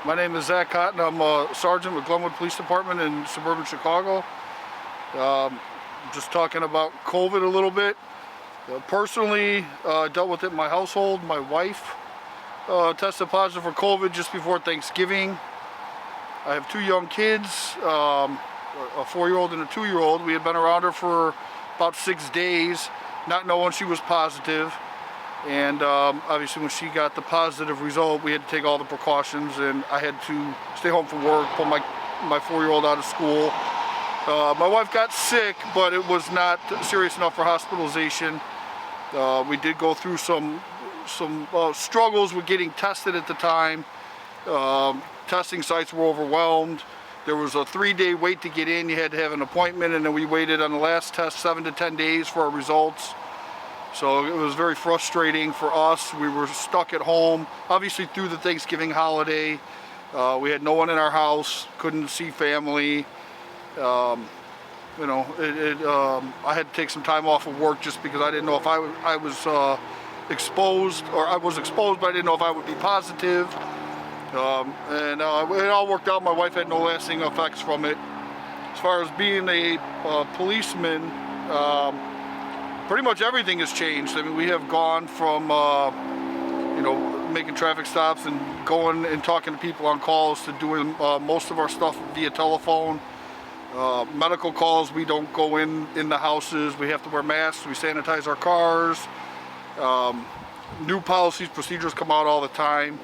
My name is Zach Cotton. I'm a sergeant with Glenwood Police Department in suburban Chicago. Just talking about COVID a little bit. Personally, dealt with it in my household. My wife tested positive for COVID just before Thanksgiving. I have two young kids, a 4-year-old and a 2-year-old. We had been around her for about 6 days, not knowing she was positive. And obviously when she got the positive result, we had to take all the precautions, and I had to stay home from work, pull my 4-year-old out of school. My wife got sick, but it was not serious enough for hospitalization. We did go through some struggles with getting tested at the time. Testing sites were overwhelmed. There was a 3-day wait to get in. You had to have an appointment, and then we waited on the last test 7 to 10 days for our results. So it was very frustrating for us. We were stuck at home, obviously through the Thanksgiving holiday. We had no one in our house, couldn't see family. I had to take some time off of work just because I didn't know if I was exposed, or I was exposed, but I didn't know if I would be positive. It all worked out. My wife had no lasting effects from it. As far as being a policeman, pretty much everything has changed. I mean, we have gone from, making traffic stops and going and talking to people on calls to doing most of our stuff via telephone. Medical calls, we don't go in the houses. We have to wear masks. We sanitize our cars. New policies, procedures come out all the time.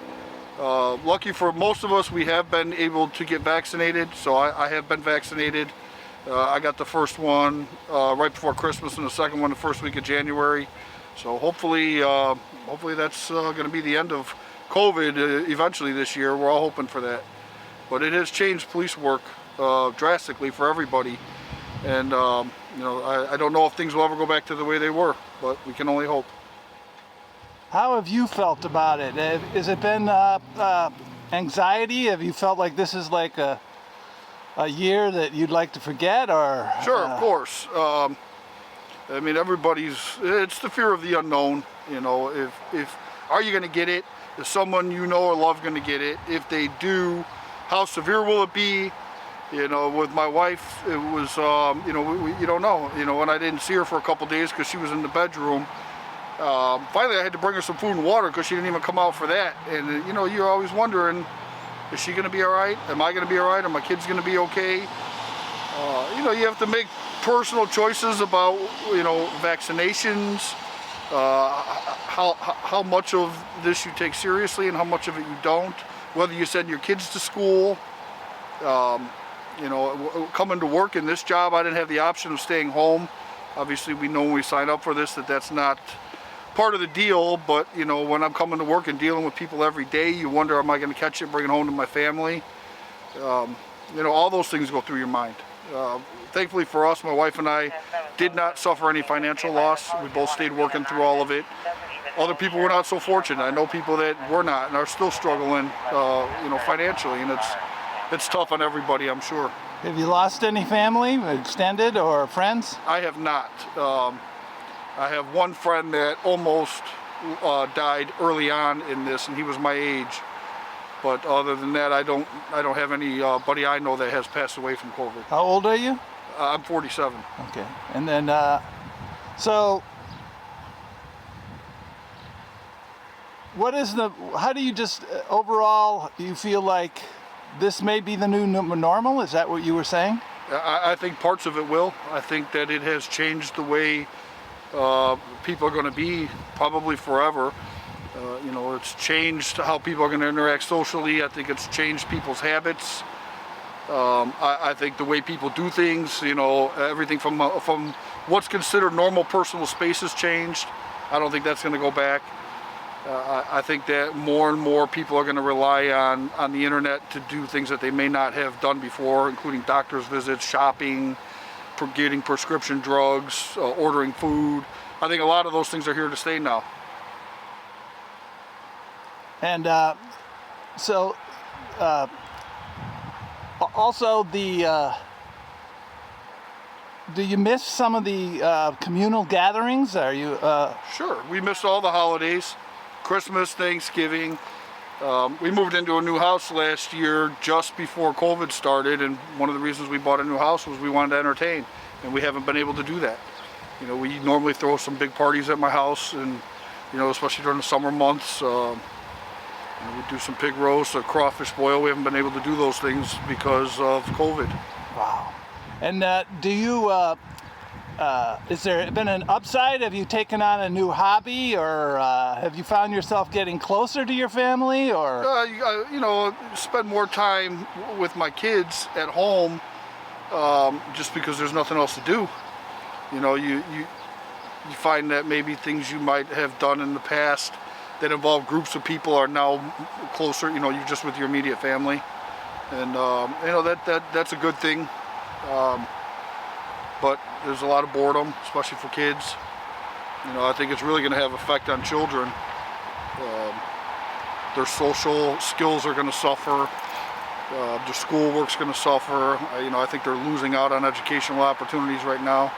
Lucky for most of us, we have been able to get vaccinated. So I have been vaccinated. I got the first one right before Christmas, and the second one the first week of January. So hopefully that's going to be the end of COVID eventually this year. We're all hoping for that. But it has changed police work drastically for everybody. And I don't know if things will ever go back to the way they were, but we can only hope. How have you felt about it? Has it been anxiety? Have you felt like this is like a year that you'd like to forget, or? Sure, of course. I mean, it's the fear of the unknown. If are you going to get it? Is someone you know or love going to get it? If they do, how severe will it be? With my wife, it was, you don't know. And I didn't see her for a couple days because she was in the bedroom. Finally, I had to bring her some food and water because she didn't even come out for that. And you're always wondering, is she going to be all right? Am I going to be all right? Are my kids going to be okay? You have to make personal choices about, vaccinations, how much of this you take seriously and how much of it you don't, whether you send your kids to school. Coming to work in this job, I didn't have the option of staying home. Obviously, we know when we sign up for this that's not part of the deal, but when I'm coming to work and dealing with people every day, you wonder, am I going to catch it and bring it home to my family? All those things go through your mind. Thankfully for us, my wife and I did not suffer any financial loss. We both stayed working through all of it. Other people were not so fortunate. I know people that were not and are still struggling, financially, and it's tough on everybody, I'm sure. Have you lost any family, extended or friends? I have not. I have one friend that almost died early on in this, and he was my age. But other than that, I don't have anybody I know that has passed away from COVID. How old are you? I'm 47. Okay. And then, so how do you just, overall, do you feel like this may be the new normal? Is that what you were saying? I think parts of it will. I think that it has changed the way people are going to be probably forever. It's changed how people are going to interact socially. I think it's changed people's habits. I think the way people do things, everything from what's considered normal personal space has changed. I don't think that's going to go back. I think that more and more people are going to rely on the internet to do things that they may not have done before, including doctor's visits, shopping, getting prescription drugs, ordering food. I think a lot of those things are here to stay now. And also do you miss some of the communal gatherings? Are you? Sure, we miss all the holidays, Christmas, Thanksgiving. We moved into a new house last year just before COVID started, and one of the reasons we bought a new house was we wanted to entertain, and we haven't been able to do that. You know, we normally throw some big parties at my house, and you know, especially during the summer months. You know, we do some pig roast, a crawfish boil. We haven't been able to do those things because of COVID. Wow. And do you, has there been an upside? Have you taken on a new hobby, or have you found yourself getting closer to your family, or? You know, spend more time with my kids at home, just because there's nothing else to do. You know, you find that maybe things you might have done in the past that involve groups of people are now closer. You know, you're just with your immediate family, and you know, that's a good thing. But there's a lot of boredom, especially for kids. You know, I think it's really going to have effect on children. Their social skills are going to suffer. Their schoolwork's going to suffer. You know, I think they're losing out on educational opportunities right now.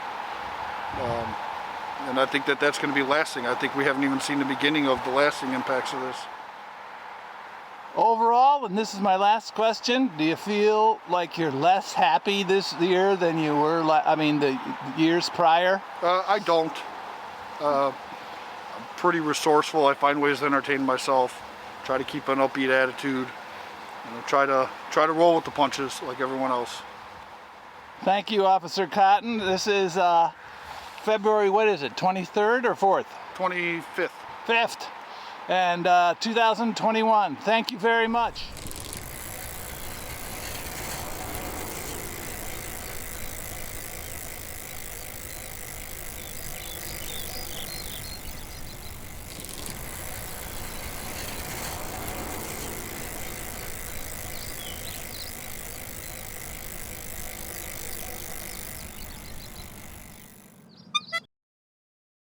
And I think that's going to be lasting. I think we haven't even seen the beginning of the lasting impacts of this. Overall, and this is my last question, do you feel like you're less happy this year than you were, the years prior? I don't. I'm pretty resourceful. I find ways to entertain myself. Try to keep an upbeat attitude. You know, try to roll with the punches like everyone else. Thank you, Officer Cotton. This is February, what is it, 23rd or 4th? 25th. 5th. And 2021. Thank you very much.